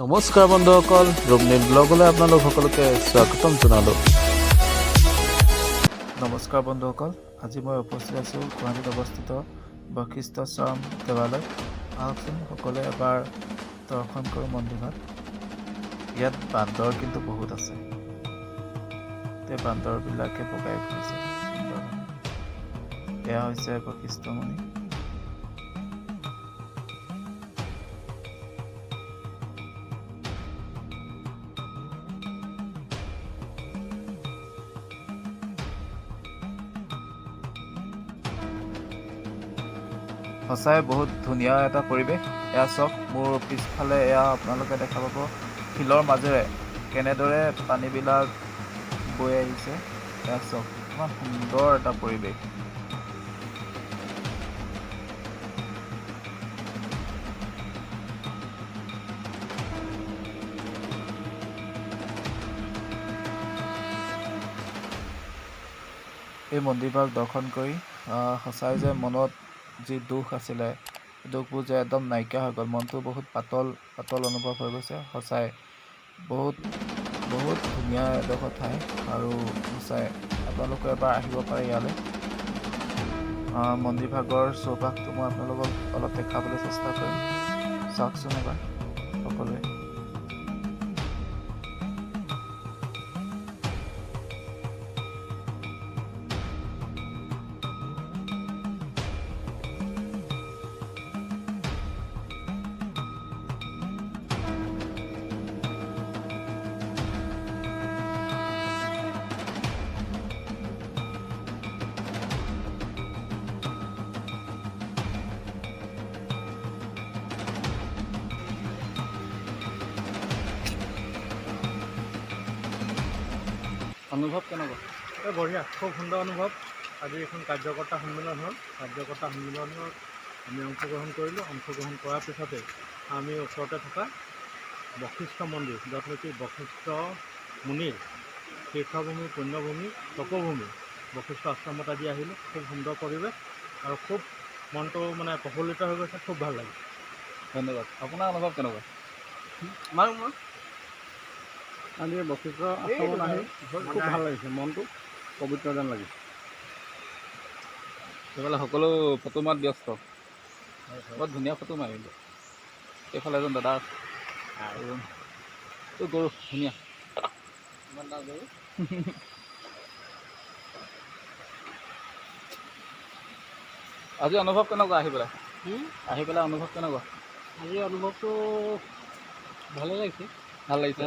নমস্কাৰ বন্ধুসকল, ৰূপনীল ব্লগলৈ আপোনালোক সকলোকে স্বাগতম জনালোঁ। নমস্কাৰ বন্ধুসকল, আজি মই উপস্থিত আছোঁ গুৱাহাটীত অৱস্থিত বশিষ্ঠাশ্ৰম দেৱালয়। আহকচোন সকলোৱে এবাৰ দৰ্শন কৰোঁ মন্দিৰত। ইয়াত বান্দৰ কিন্তু বহুত আছে। এই বান্দৰবিলাকে বগাই ফুৰিছে। এয়া হৈছে বশিষ্ঠমুনি। সঁচাই বহুত ধুনীয়া এটা পৰিৱেশ। এয়া চাওক, মোৰ পিছফালে এয়া আপোনালোকে দেখা পাব শিলৰ মাজেৰে কেনেদৰে পানীবিলাক বৈ আহিছে। এয়া চাওক, ইমান সুন্দৰ এটা পৰিৱেশ। এই মন্দিৰভাগ দৰ্শন কৰি সঁচাই যে মনত যি দুখ আছিলে, দুখবোৰ যে একদম নাইকিয়া হৈ গ'ল। মনটো বহুত পাতল পাতল অনুভৱ হৈ গৈছে। সঁচাই বহুত ধুনীয়া এডোখৰ ঠাই, আৰু সঁচাই আপোনালোকে এবাৰ আহিব পাৰে ইয়ালৈ। মন্দিৰভাগৰ চৌপাশটো মই আপোনালোকক অলপ দেখাবলৈ চেষ্টা কৰিম। চাওকচোন এবাৰ সকলোৱে। অনুভৱ কেনেকুৱা? বঢ়িয়া, খুব সুন্দৰ অনুভৱ। আজি এখন কাৰ্যকৰ্তা সন্মিলন হ'ল। কাৰ্যকৰ্তা সন্মিলনত আমি অংশগ্ৰহণ কৰিলোঁ। অংশগ্ৰহণ কৰাৰ পিছতে আমি ওচৰতে থকা বশিষ্ঠ মন্দিৰ, য'ত নেকি বশিষ্ঠ মুনিৰ তীৰ্থভূমি, পুণ্যভূমি, তপভূমি, বশিষ্ঠ আশ্ৰমত আজি আহিলোঁ। খুব সুন্দৰ পৰিৱেশ আৰু খুব মনটো প্ৰফুল্লিত হৈ গৈছে। খুব ভাল লাগিছে। ধন্যবাদ। আপোনাৰ অনুভৱ কেনেকুৱা? আজি বশিষ্ঠ আশ্ৰমত আহি খুব ভাল লাগিছে। মনটো পবিত্ৰ যেন লাগিছে। সেইফালে সকলো ফটো মাত ব্যস্ত। বৰ ধুনীয়া ফটো মাৰিলে। এইফালে এজন দাদা আছে, গৰু ধুনীয়া। গৰু আজি অনুভৱ কেনেকুৱা আহি পেলাই? অনুভৱ কেনেকুৱা? আজি অনুভৱটো ভালে লাগিছে। ভাল লাগিছে।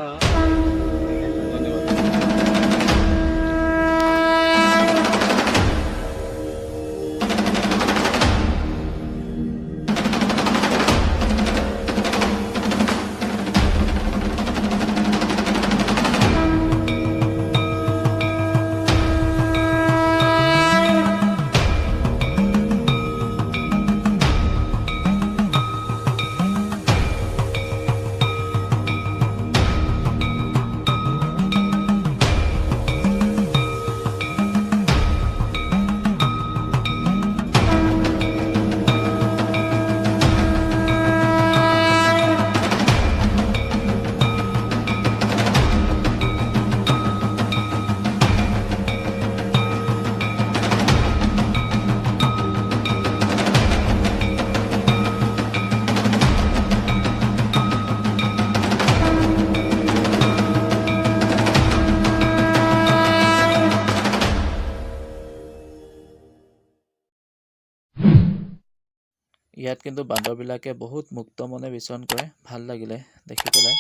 ইয়াত কিন্তু বান্দৰবিলাকে বহুত মুক্ত মনে বিচৰণ কৰে। ভাল লাগিলে দেখি পেলাই।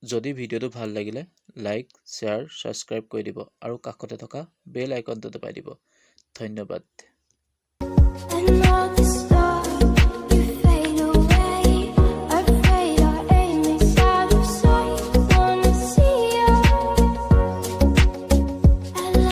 যদি ভিডিঅ'টো ভাল লাগিলে লাইক, শ্বেয়াৰ, ছাবস্ক্ৰাইব কৰি দিব আৰু কাষতে থকা বেল আইকনটো দবাই দিব। ধন্যবাদ।